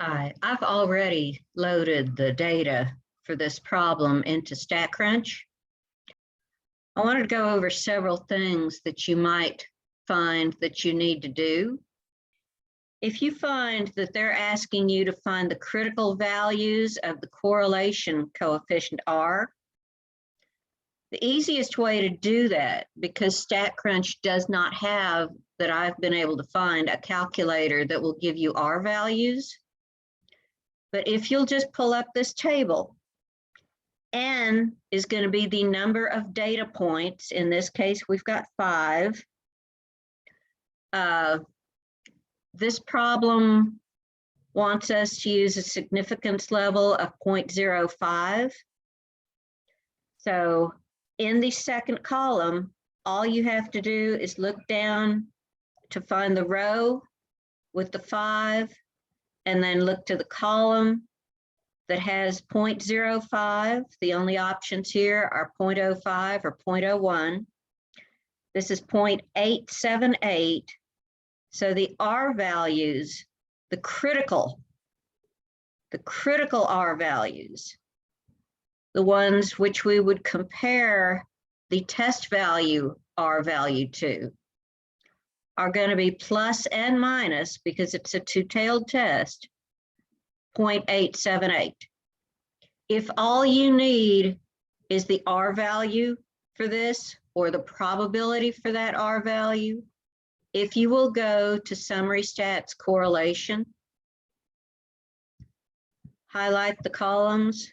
I've already loaded the data for this problem into StatCrunch. I wanted to go over several things that you might find that you need to do. If you find that they're asking you to find the critical values of the correlation coefficient R, the easiest way to do that, because StatCrunch does not have, that I've been able to find, a calculator that will give you R values. But if you'll just pull up this table, N is going to be the number of data points. In this case, we've got 5. This problem wants us to use a significance level of 0.05. So in the second column, all you have to do is look down to find the row with the 5, and then look to the column that has 0.05. The only options here are 0.05 or 0.01. This is 0.878. So the R values, the critical R values, the ones which we would compare the test value R value to, are going to be plus and minus, because it's a two-tailed test, 0.878. If all you need is the R value for this, or the probability for that R value, if you will go to Summary Stats Correlation, highlight the columns,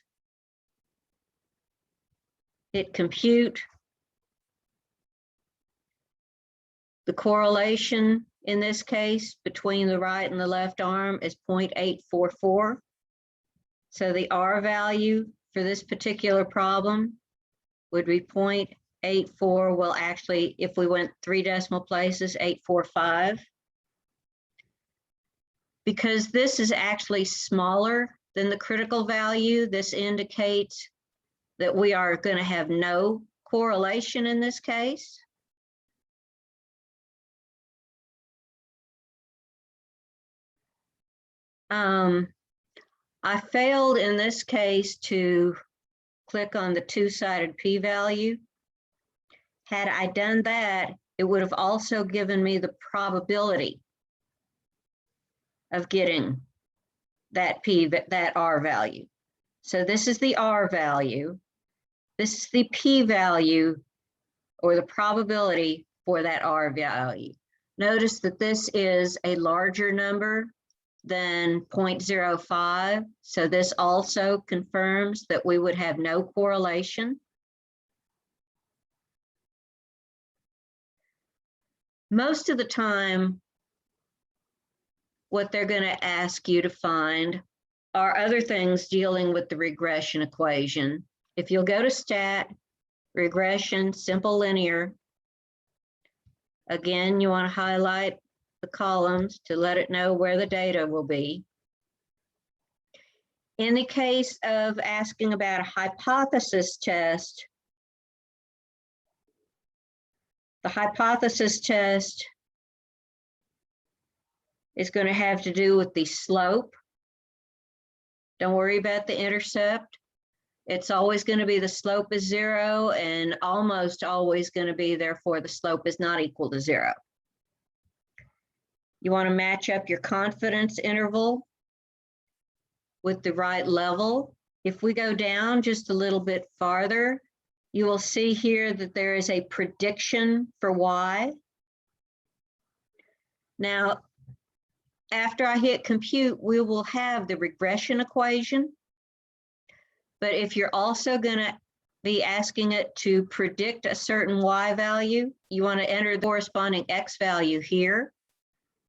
hit Compute. The correlation in this case between the right and the left arm is 0.844. So the R value for this particular problem would be 0.84. Well, actually, if we went 3 decimal places, 845. Because this is actually smaller than the critical value, this indicates that we are going to have no correlation in this case. I failed in this case to click on the two-sided p-value. Had I done that, it would have also given me the probability of getting that R value. So this is the R value. This is the p-value, or the probability for that R value. Notice that this is a larger number than 0.05. So this also confirms that we would have no correlation. Most of the time, what they're going to ask you to find are other things dealing with the regression equation. If you'll go to Stat, Regression, Simple Linear, again, you want to highlight the columns to let it know where the data will be. In the case of asking about a hypothesis test, the hypothesis test is going to have to do with the slope. Don't worry about the intercept. It's always going to be the slope is 0, and almost always going to be, therefore, the slope is not equal to 0. You want to match up your confidence interval with the right level. If we go down just a little bit farther, you will see here that there is a prediction for Y. Now, after I hit Compute, we will have the regression equation. But if you're also going to be asking it to predict a certain Y value, you want to enter the corresponding X value here.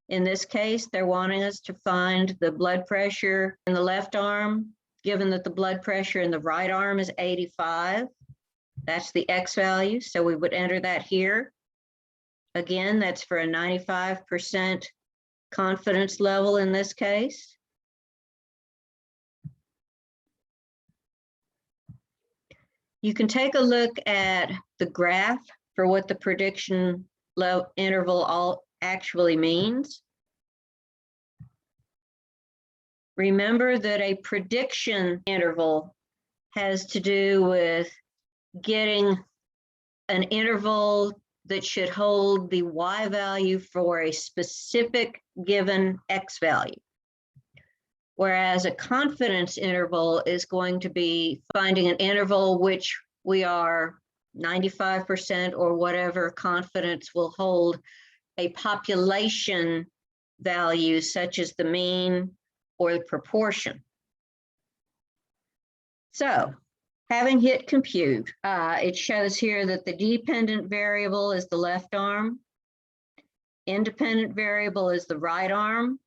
In this case, they're wanting us to find the blood pressure in the left arm, given that the blood pressure in the right arm is 85. That's the X value, so we would enter that here. Again, that's for a 95% confidence level in this case. You can take a look at the graph for what the prediction interval actually means. Remember that a prediction interval has to do with getting an interval that should hold the y value for a specific given x value. Whereas a confidence interval is going to be finding an interval which we are 95% or whatever confidence will hold a population value such as the mean or the proportion. So having hit compute, it shows here that the dependent variable is the left arm, independent variable is the right arm.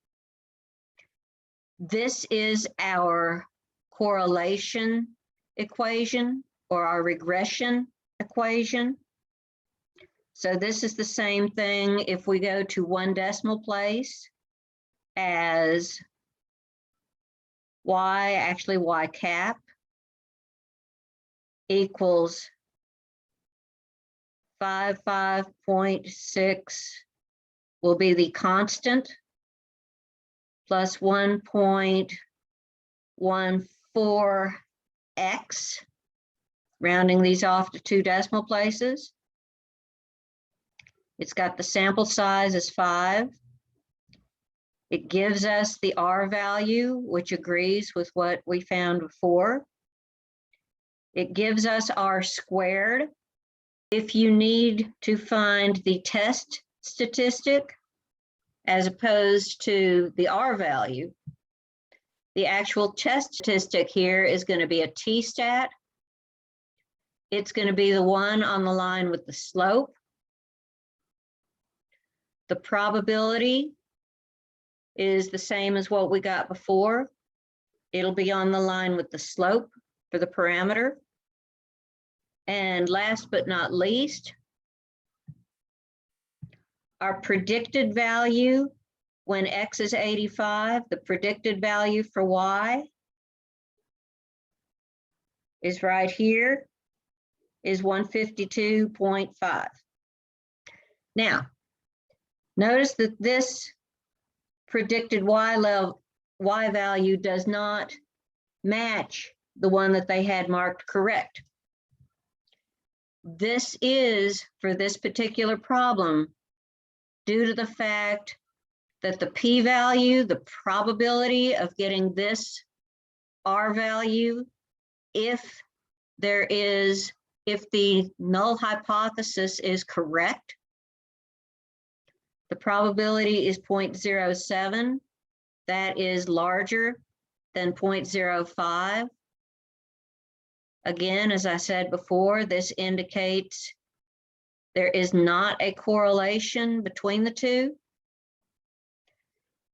This is our correlation equation or our regression equation. So this is the same thing if we go to 1 decimal place as y cap equals 5.6 will be the constant plus 1.14x, rounding these off to 2 decimal places. It's got the sample size as 5. It gives us the R value, which agrees with what we found before. It gives us R squared. If you need to find the test statistic as opposed to the R value, the actual test statistic here is going to be a t-stat. It's going to be the one on the line with the slope. The probability is the same as what we got before. It'll be on the line with the slope for the parameter. And last but not least, our predicted value when x is 85, the predicted value for y is right here, is 152.5. Now, notice that this predicted y value does not match the one that they had marked correct. This is, for this particular problem, due to the fact that the p-value, the probability of getting this R value, if the null hypothesis is correct, the probability is 0.07. That is larger than 0.05. Again, as I said before, this indicates there is not a correlation between the two.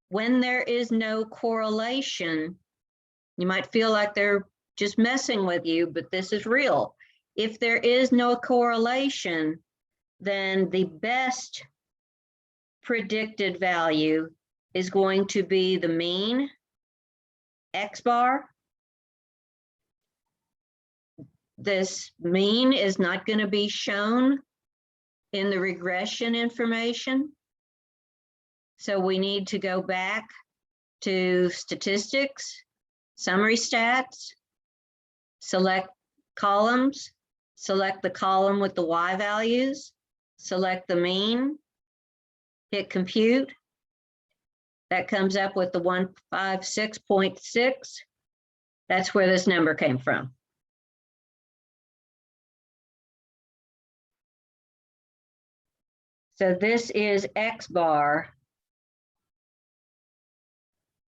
When there is no correlation, you might feel like they're just messing with you, but this is real. If there is no correlation, then the best predicted value is going to be the mean, X bar. This mean is not going to be shown in the regression information. So we need to go back to statistics, summary stats, select columns, select the column with the Y values, select the mean, hit compute. That comes up with the 156.6. That's where this number came from. So this is X bar,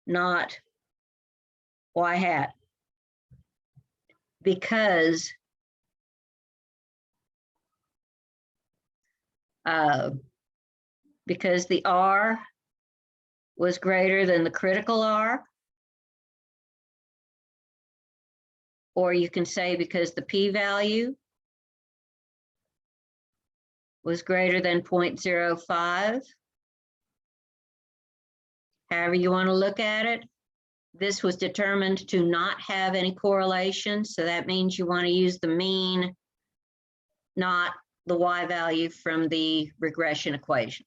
not Y hat, because the R was greater than the critical R, or you can say because the p-value was greater than 0.05. However you want to look at it, this was determined to not have any correlation, so that means you want to use the mean, not the Y value from the regression equation.